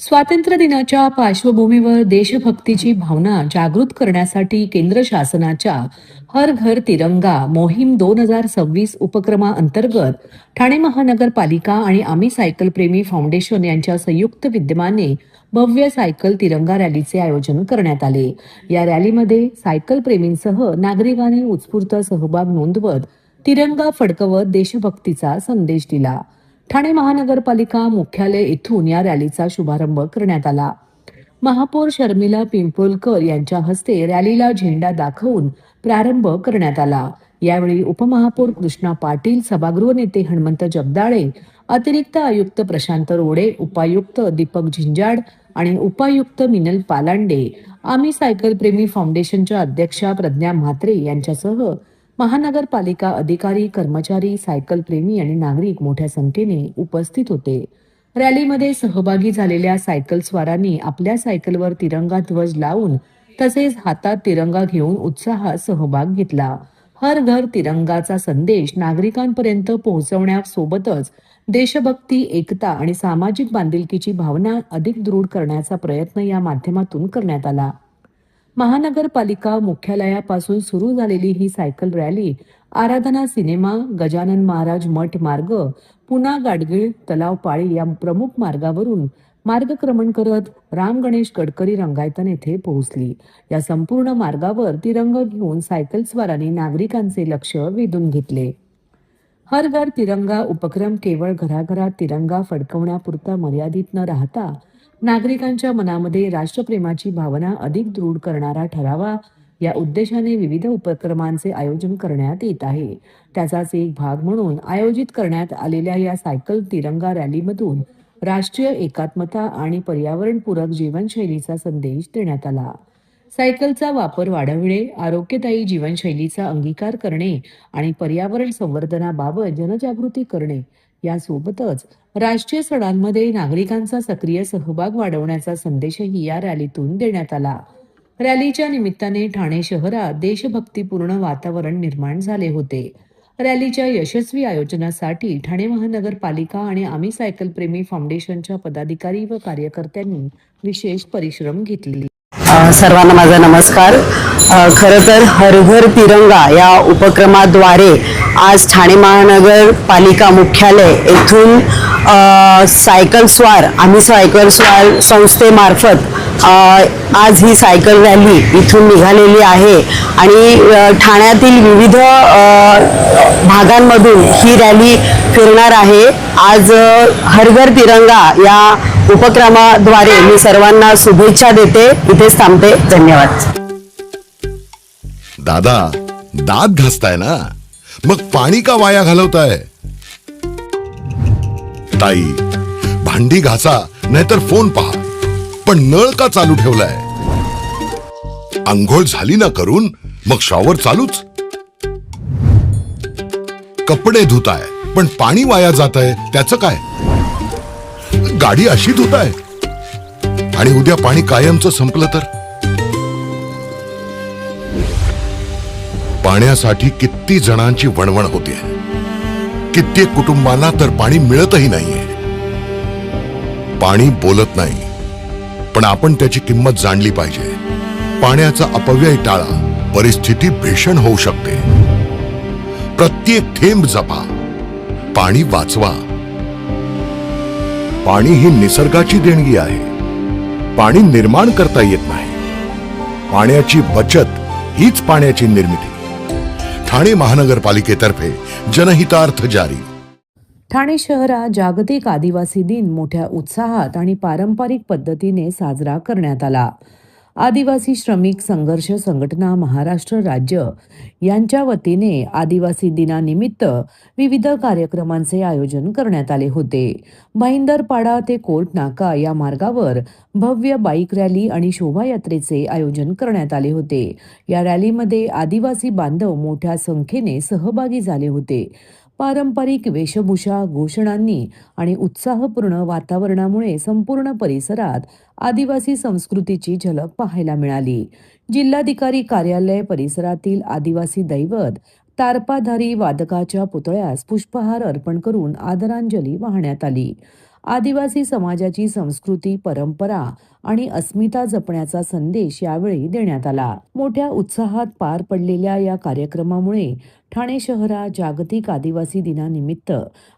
स्वातंत्र्य दिनाच्या पार्श्वभूमीवर देशभक्तीची भावना जागृत करण्यासाठी केंद्र शासनाच्या हर घर तिरंगा मोहीम 2026 उपक्रमाअंतर्गत ठाणे महानगरपालिका आणि आम्ही सायकल प्रेमी फाउंडेशन यांच्या संयुक्त विद्यमाने भव्य सायकल तिरंगा रॅलीचे आयोजन करण्यात आले। या रॅलीमध्ये सायकल प्रेमींसह नागरिकांनी उत्स्फूर्त सहभाग नोंदवत तिरंगा फडकवत देशभक्तीचा संदेश दिला। ठाणे महानगरपालिका मुख्यालय येथून या रॅलीचा शुभारंभ करण्यात आला। महापौर शर्मिला पिंपळकर यांच्या हस्ते रॅलीला झेंडा दाखवून प्रारंभ करण्यात आला। यावेळी उपमहापौर कृष्णा पाटील, सभागृह नेते हनुमंत जगदाळे, अतिरिक्त आयुक्त प्रशांत रोडे, उपायुक्त दीपक झिंजाड आणि उपायुक्त मिनल पालांडे, आम्ही सायकल प्रेमी फाउंडेशनच्या अध्यक्षा प्रज्ञा म्हात्रे यांच्यासह महानगरपालिका अधिकारी, कर्मचारी, सायकल प्रेमी आणि नागरिक मोठ्या संख्येने उपस्थित होते। रॅलीमध्ये सहभागी झालेल्या सायकल स्वारांनी आपल्या सायकलवर तिरंगा ध्वज लावून तसेच हातात तिरंगा घेऊन उत्साहात सहभाग घेतला। हर घर तिरंगाचा संदेश नागरिकांपर्यंत पोहोचवण्यासोबतच देशभक्ती, एकता आणि सामाजिक बांधिलकीची भावना अधिक दृढ करण्याचा प्रयत्न या माध्यमातून करण्यात आला। महानगरपालिका मुख्यालयापासून सुरू झालेली ही सायकल रॅली आराधना सिनेमा, गजानन महाराज मठ मार्ग, पुणा गाडगीळ तलाव पाळी या प्रमुख मार्गावरून मार्गक्रमण करत राम गणेश गडकरी रंगायतन येथे पोहोचली। या संपूर्ण मार्गावर तिरंग घेऊन सायकल स्वारांनी नागरिकांचे लक्ष वेधून घेतले। हर घर तिरंगा उपक्रम केवळ घराघरात तिरंगा फडकवण्यापुरता मर्यादित न राहता नागरिकांच्या मनामध्ये राष्ट्रप्रेमाची भावना अधिक दृढ करणारा ठरावा या उद्देशाने विविध उपक्रमांचे आयोजन करण्यात येत आहे। त्याचाच एक भाग म्हणून आयोजित करण्यात आलेल्या या सायकल तिरंगा रॅलीमधून राष्ट्रीय एकात्मता आणि पर्यावरणपूरक जीवनशैलीचा संदेश देण्यात आला। सायकलचा वापर वाढविणे, आरोग्यदायी जीवनशैलीचा अंगीकार करणे आणि पर्यावरण संवर्धनाबाबत जनजागृती करणे यासोबतच राष्ट्रीय सणांमध्ये नागरिकांचा सक्रिय सहभाग वाढवण्याचा संदेशही या रॅलीतून देण्यात आला। रॅलीच्या निमित्ताने ठाणे शहरात देशभक्तीपूर्ण वातावरण निर्माण झाले होते। रॅलीच्या यशस्वी आयोजनासाठी ठाणे महानगरपालिका आणि आम्ही सायकल प्रेमी फाउंडेशनच्या पदाधिकारी व कार्यकर्त्यांनी विशेष परिश्रम घेतले। सर्वांना माझा नमस्कार। खरं तर हर घर तिरंगा या उपक्रमाद्वारे आज ठाणे महानगरपालिका मुख्यालय येथून आम्ही सायकल स्वार संस्थेमार्फत आज ही सायकल रॅली इथून निघालेली आहे आणि ठाण्यातील विविध भागांमधून ही रॅली फिरणार आहे। आज हर घर तिरंगा या उपक्रमाद्वारे मी सर्वांना शुभेच्छा देते। इथेच थांबते। धन्यवाद। दादा, दात घासताय ना, मग पाणी का वाया घालवताय? ताई, भांडी घासा नाहीतर फोन पहा, पण नळ का चालू ठेवलाय? अंघोळ झाली ना करून, मग शॉवर चालूच? कपडे धुताय पण पाणी वाया जातंय, त्याचं काय? गाडी अशी धुताय आणि उद्या पाणी कायमचं संपलं तर? पाण्यासाठी किती जणांची वणवण होते, कित्येक कुटुंबांना तर पाणी मिळतही नाहीये। पाणी बोलत नाही, पण आपण त्याची किंमत जाणली पाहिजे। पाण्याचा अपव्यय टाळा, परिस्थिती भीषण होऊ शकते। प्रत्येक थेंब जपा, पाणी वाचवा। पाणी ही निसर्गाची देणगी आहे, पाणी निर्माण करता येत नाही। पाण्याची बचत हीच पाण्याची निर्मिती। ठाणे महानगरपालिकेतर्फे जनहितार्थ जारी। ठाणे शहरात जागतिक आदिवासी दिन मोठ्या उत्साहात आणि पारंपरिक पद्धतीने साजरा करण्यात आला। आदिवासी श्रमिक संघर्ष संघटना महाराष्ट्र राज्य यांच्या वतीने आदिवासी दिनानिमित्त विविध कार्यक्रमांचे आयोजन करण्यात आले होते। भाईंदरपाडा ते कोर्ट नाका या मार्गावर भव्य बाईक रॅली आणि शोभायात्रेचे आयोजन करण्यात आले होते। या रॅलीमध्ये आदिवासी बांधव मोठ्या संख्येने सहभागी झाले होते। पारंपरिक वेशभूषा, घोषणांनी आणि उत्साहपूर्ण वातावरणामुळे संपूर्ण परिसरात आदिवासी संस्कृतीची झलक पाहायला मिळाली। जिल्हाधिकारी कार्यालय परिसरातील आदिवासी दैवत तारपाधारी वादकाच्या पुतळ्यास पुष्पहार अर्पण करून आदरांजली वाहण्यात आली। आदिवासी समाजाची संस्कृती, परंपरा आणि अस्मिता जपण्याचा संदेश यावेळी देण्यात आला. मोठ्या उत्साहात पार पडलेल्या या कार्यक्रमामुळे ठाणे शहरात जागतिक आदिवासी दिनानिमित्त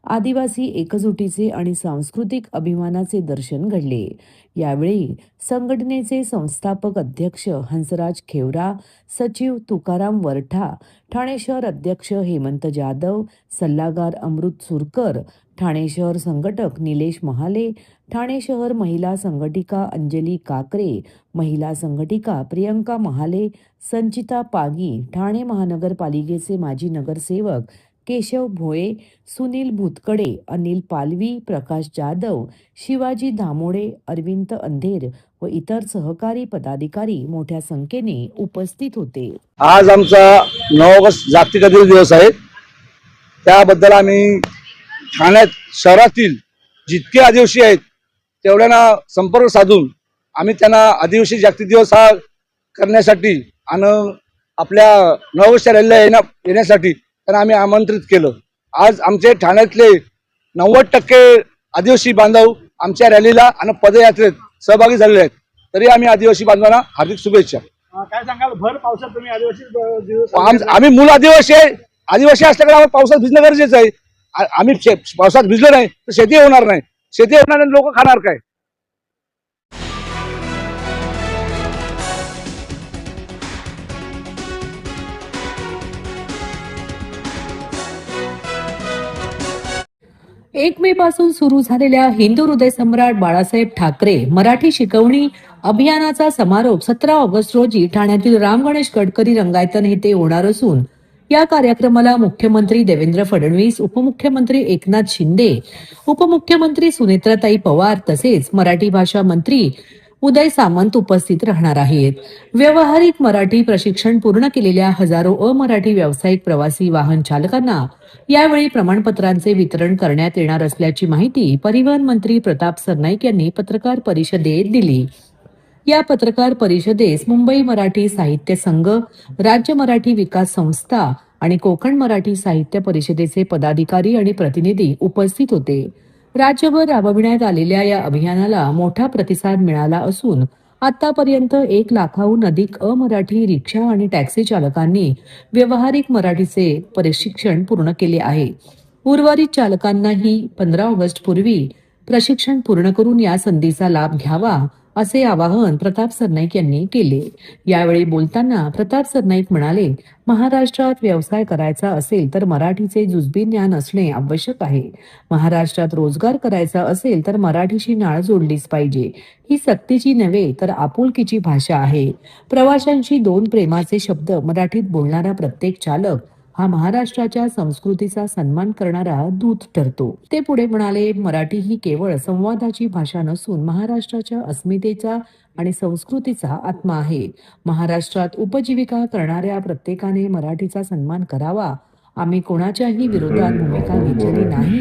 आदिवासी एकजुटीचे आणि सांस्कृतिक अभिमानाचे दर्शन घडले. यावेळी संघटनेचे संस्थापक अध्यक्ष हंसराज खेवरा, सचिव तुकाराम वरठा, ठाणे शहर अध्यक्ष हेमंत जाधव, सल्लागार अमृत सुरकर, ठाणे शहर संघटक निलेश महाले, ठाणे शहर महिला संघटिका अंजली काकरे, महिला संघटिका प्रियंका महाले, संचिता पागी, ठाणे महानगरपालिकेचे माजी नगरसेवक केशव भोये, सुनील भूतकडे, अनिल पालवी, प्रकाश जाधव, शिवाजी धामोडे, अरविंद अंधेर व इतर सहकारी पदाधिकारी मोठ्या संख्येने उपस्थित होते. आज आमचा 9 ऑगस्ट जागतिक आदिवासी दिवस आहे. त्याबद्दल आम्ही ठाण्यात शहरातील जितके आदिवासी आहेत तेवढ्यांना संपर्क साधून आम्ही त्यांना आदिवासी जागतिक दिवस हा करण्यासाठी आणि आपल्या 9 ऑगस्टच्या रॅलीला येण्यासाठी त्यांना आम्ही आमंत्रित केलं. आज आमचे ठाण्यातले 90% आदिवासी बांधव आमच्या रॅलीला आणि पदयात्रेत सहभागी झालेले आहेत. तरी आम्ही आदिवासी बांधवांना हार्दिक शुभेच्छा. काय सांगाल, भर पावसात तुम्ही आदिवासी दिवस आम्ही मूळ आदिवासी आहे. आदिवासी असल्याकडे आम्हाला पावसात भिजणं गरजेचं आहे. आम्ही पावसात भिजलो नाही तर शेती होणार नाही. शेती होणार नाही, लोक खाणार काय? एक मे पासून सुरू झालेल्या हिंदू हृदय सम्राट बाळासाहेब ठाकरे मराठी शिकवणी अभियानाचा समारोप 17 ऑगस्ट रोजी ठाण्यातील राम गणेश गडकरी रंगायतन येथे होणार असून या कार्यक्रमाला मुख्यमंत्री देवेंद्र फडणवीस, उपमुख्यमंत्री एकनाथ शिंदे, उपमुख्यमंत्री सुनेत्राताई पवार तसेच मराठी भाषा मंत्री उदय सामंत उपस्थित राहणार आहेत. व्यावहारिक मराठी प्रशिक्षण पूर्ण केलेल्या हजारो अमराठी व्यावसायिक प्रवासी वाहन चालकांना यावेळी प्रमाणपत्रांचे वितरण करण्यात येणार असल्याची माहिती परिवहन मंत्री प्रताप सरनाईक यांनी पत्रकार परिषदेत दिली. या पत्रकार परिषदेस मुंबई मराठी साहित्य संघ, राज्य मराठी विकास संस्था आणि कोकण मराठी साहित्य परिषदेचे पदाधिकारी आणि प्रतिनिधी उपस्थित होते. राज्यभर राबविण्यात आलेल्या या अभियानाला मोठा प्रतिसाद मिळाला असून आतापर्यंत 1 लाखाहून अधिक अमराठी रिक्षा आणि टॅक्सी चालकांनी व्यावहारिक मराठीचे प्रशिक्षण पूर्ण केले आहे. उर्वरित चालकांनाही 15 ऑगस्ट पूर्वी प्रशिक्षण पूर्ण करून या संधीचा लाभ घ्यावा असे आवाहन प्रताप सरनाईक यांनी केले. यावेळी बोलताना प्रताप सरनाईक म्हणाले, महाराष्ट्रात व्यवसाय करायचा असेल तर मराठीचे जुजबी ज्ञान असणे आवश्यक आहे. महाराष्ट्रात रोजगार करायचा असेल तर मराठीशी नाळ जोडलीच पाहिजे. ही सक्तीची नव्हे तर आपुलकीची भाषा आहे. प्रवाशांशी 2 प्रेमाचे शब्द मराठीत बोलणारा प्रत्येक चालक हा महाराष्ट्राच्या संस्कृतीचा सन्मान करणारा दूत ठरतो. ते पुढे म्हणाले, मराठी ही केवळ संवादाची भाषा नसून महाराष्ट्राच्या अस्मितेचा आणि संस्कृतीचा आत्मा आहे. महाराष्ट्रात उपजीविका करणाऱ्या प्रत्येकाने मराठीचा सन्मान करावा. आम्ही कोणाच्याही विरोधात भूमिका घेतलेली नाही.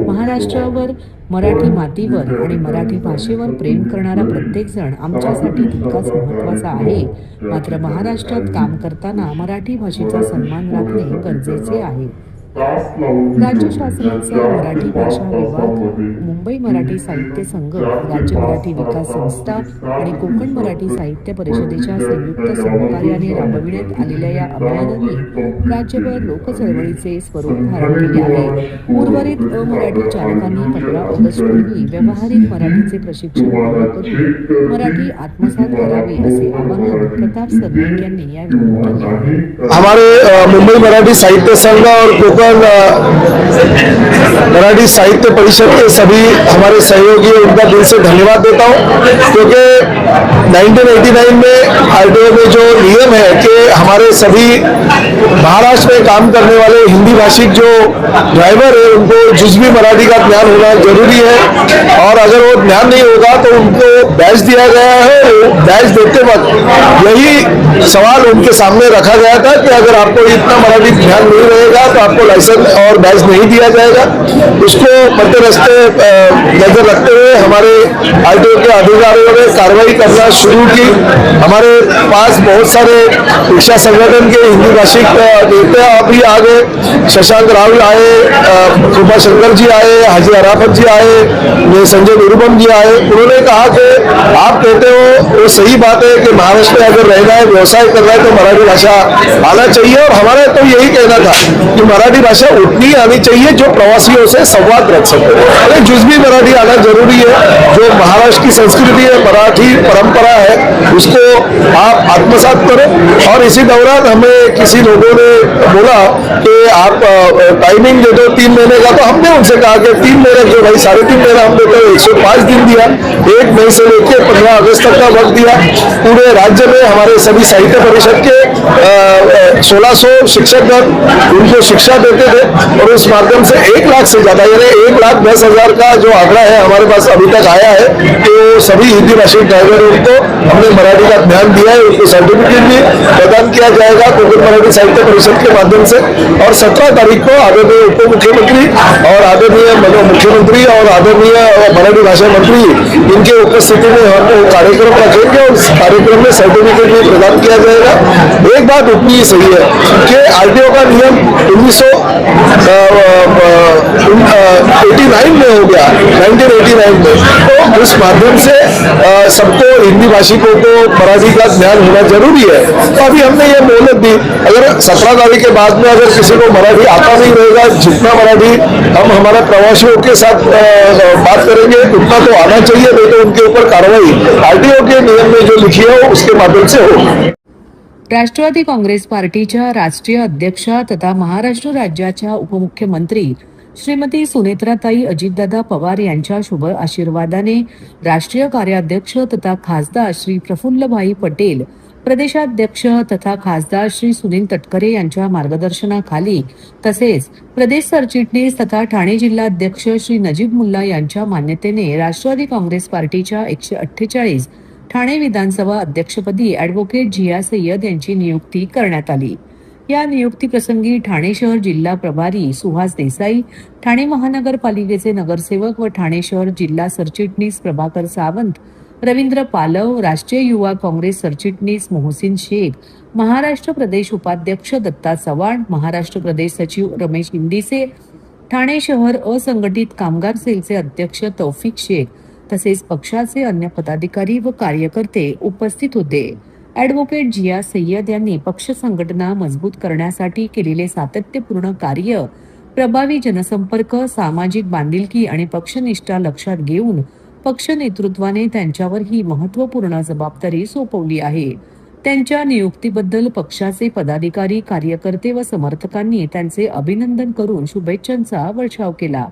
महाराष्ट्रावर, मराठी मातीवर आणि मराठी भाषेवर प्रेम करणारा प्रत्येक जण आमच्यासाठी तितकाच महत्त्वाचा आहे. मात्र महाराष्ट्रात काम करताना मराठी भाषेचा सन्मान राखणे गरजेचे आहे. राज्य शासनाचा मराठी भाषा विभाग, मुंबई मराठी साहित्य संघ, राज्य मराठी विकास संस्था आणि कोकण मराठी साहित्य परिषदेच्या संयुक्त सहकार्याने राबविण्यात आलेल्या या अभियानाने राज्यभर लोकचळवळीचे स्वरूप धारण केले आहे. उर्वरित अमराठी चालकांनी 15 ऑगस्ट पूर्वी व्यावहारिक मराठीचे प्रशिक्षण पूर्ण करून मराठी आत्मसात करावे असे आवाहन प्रताप सरनाईक यांनी यावेळी केले आहे. हमारे मुंबई मराठी साहित्य संघ और कोकण मराठी साहित्य परिषद के सभी हमारे सहयोगी, उनका दिल से धन्यवाद देता हूँ, क्योंकि 1989 में आरटीओ में जो नियम है कि हमारे सभी महाराष्ट्र में काम करने वाले हिंदी भाषिक जो ड्राइवर है उनको जुजबी मराठी का ज्ञान होना जरूरी है, और अगर वो ज्ञान नहीं होगा तो उनको बैच दिया गया है. बैच देते वक्त यही सवाल उनके सामने रखा गया था कि अगर आपको इतना मराठी ज्ञान नहीं रहेगा तो आपको लाइसेंस और बैच नहीं दिया जाएगा. उसको मद्देनजर रखते हुए हमारे आरटीओ के अधिकारियों ने कार्रवाई करना शुरू की। हमारे पास बहुत सारे रिक्शा संगठन के हिंदी भाषिक नेता अभी आ गए, शशांक राव आए, कृपा शंकर जी आए, हाजी अराफत जी आए, संजय निरुपम जी आए। उन्होंने कहा कि आप कहते हो वो सही बात है कि महाराष्ट्र में अगर रहना है, व्यवसाय करना है तो मराठी भाषा आना चाहिए, और हमारा तो यही कहना था कि मराठी भाषा उतनी आनी चाहिए जो प्रवासियों से संवाद रख सके। अरे जुज भी मराठी आना जरूरी है। जो महाराष्ट्र की संस्कृति है, मराठी परंपरा है, उसको आप आत्मसात करो। और इसी दौरान हमें किसी लोगों ने बोला कि आप टाइमिंग दे दो 3 महीने का, तो हमने उनसे कहा कि 3 महीने क्यों भाई, 3.5 महीना हम देते 105 दिन दिया, 1 मई से लेकर 15 अगस्त तक का वक्त दिया। पूरे राज्य में हमारे सभी साहित्य परिषद के 1600 शिक्षकगण उनको शिक्षा देते थे, और उस माध्यम से 1 लाख से ज्यादा यानी 1,10,000 का जो आंकड़ा है हमारे पास अभी तक आया है कि वो सभी हिंदी भाषी ड्राइवरों को हमने मराठी का ध्यान दिया है। उनको सर्टिफिकेट भी प्रदान किया जाएगा कोकण मराठी साहित्य परिषद के माध्यम से। और 17 तारीख को आदरणीय उप मुख्यमंत्री और आदरणीय मुख्यमंत्री और आदरणीय मराठी भाषा मंत्री इनके उपस्थिति में हम कार्यक्रम रखेंगे, और उस कार्यक्रम में सर्टिफिकेट भी प्रदान किया जाएगा। एक बात उतनी सही है कि आरटीओ का नियम 1989 में हो गया, 1989 में, तो उस माध्यम से सबको हिंदी भाषिकों को मराठी का ज्ञान होना जरूरी है। तो अभी हमने ये मोहलत दी, अगर 17 तारीख के बाद में अगर किसी को मराठी आता नहीं रहेगा, जितना मराठी हम हमारे प्रवासियों के साथ बात करेंगे उतना तो आना चाहिए, नहीं तो उनके ऊपर कार्रवाई आरटीओ के नियम में जो लिखी है उसके माध्यम से होगी। राष्ट्रवादी काँग्रेस पार्टीच्या राष्ट्रीय अध्यक्षा तथा महाराष्ट्र राज्याच्या उपमुख्यमंत्री श्रीमती सुनेत्राताई अजितदादा पवार यांच्या शुभ आशीर्वादाने राष्ट्रीय कार्याध्यक्ष तथा खासदार श्री प्रफुल्लभाई पटेल, प्रदेशाध्यक्ष तथा खासदार श्री सुनील तटकरे यांच्या मार्गदर्शनाखाली तसेच प्रदेश सरचिटणीस तथा ठाणे जिल्हाध्यक्ष श्री नजीब मुल्ला यांच्या मान्यतेने राष्ट्रवादी काँग्रेस पार्टीच्या 148 ठाणे विधानसभा अध्यक्षपदी ॲडव्होकेट जिया सय्यद यांची नियुक्ती करण्यात आली। या नियुक्तीप्रसंगी ठाणे शहर जिल्हा प्रभारी सुहास देसाई, ठाणे महानगरपालिकेचे नगरसेवक व ठाणे शहर जिल्हा सरचिटणीस प्रभाकर सावंत, रवींद्र पालव, राष्ट्रीय युवा काँग्रेस सरचिटणीस मोहसिन शेख, महाराष्ट्र प्रदेश उपाध्यक्ष दत्ता चव्हाण, महाराष्ट्र प्रदेश सचिव रमेश इंदिसे, ठाणे शहर असंघटित कामगार सेलचे अध्यक्ष तौफिक शेख तसेच पक्षाचे अन्य पदाधिकारी व कार्यकर्ते उपस्थित होते। ॲडव्होकेट जिया सय्यद यांनी पक्ष संघटना मजबूत करण्यासाठी केलेले सातत्यपूर्ण कार्य, प्रभावी जनसंपर्क, सामाजिक बांधिलकी आणि पक्षनिष्ठा लक्षात घेऊन पक्ष नेतृत्वाने त्यांच्यावर ही महत्त्वपूर्ण जबाबदारी सोपवली आहे। त्यांच्या नियुक्तीबद्दल पक्षाचे पदाधिकारी, कार्यकर्ते व समर्थकांनी त्यांचे अभिनंदन करून शुभेच्छांचा वर्षाव केला।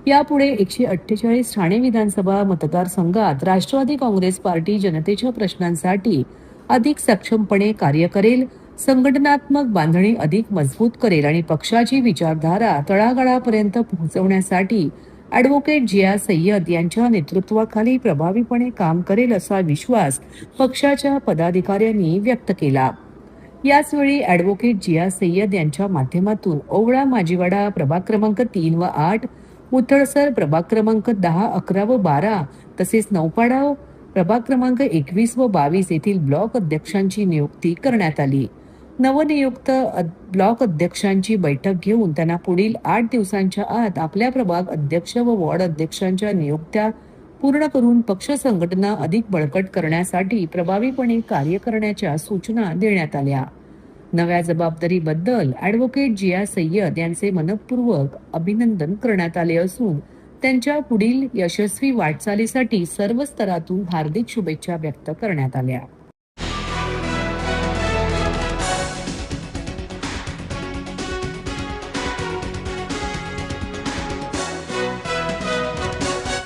यापुढे 148 ठाणे विधानसभा मतदारसंघात राष्ट्रवादी काँग्रेस पार्टी जनतेच्या प्रश्नांसाठी अधिक सक्षमपणे कार्य करेल, संघटनात्मक बांधणी अधिक मजबूत करेल आणि पक्षाची विचारधारा तळागाळापर्यंत पोहोचवण्यासाठी ॲडव्होकेट जिया सय्यद यांच्या नेतृत्वाखाली प्रभावीपणे काम करेल असा विश्वास पक्षाच्या पदाधिकाऱ्यांनी व्यक्त केला। याचवेळी ॲडव्होकेट जिया सय्यद यांच्या माध्यमातून ओवळा माजीवाडा प्रभाग क्रमांक 3 व 8, उथळसर प्रभाग क्रमांक 10, 11 व 12 तसेच नौपाडा प्रभाग क्रमांक 21 व 22 येथील ब्लॉक अध्यक्षांची नियुक्ती करण्यात आली। नवनियुक्त ब्लॉक अध्यक्षांची बैठक घेऊन त्यांना पुढील 8 दिवसांच्या आत आपल्या प्रभाग अध्यक्ष व वॉर्ड अध्यक्षांच्या नियुक्त्या पूर्ण करून पक्ष संघटना अधिक बळकट करण्यासाठी प्रभावीपणे कार्य करण्याच्या सूचना देण्यात आल्या। नव्या जबाबदारीबद्दल ॲडव्होकेट जिया सय्यद यांचे मनपूर्वक अभिनंदन करण्यात आले असून त्यांच्या पुढील यशस्वी वाटचालीसाठी सर्व स्तरातून हार्दिक शुभेच्छा व्यक्त करण्यात आल्या।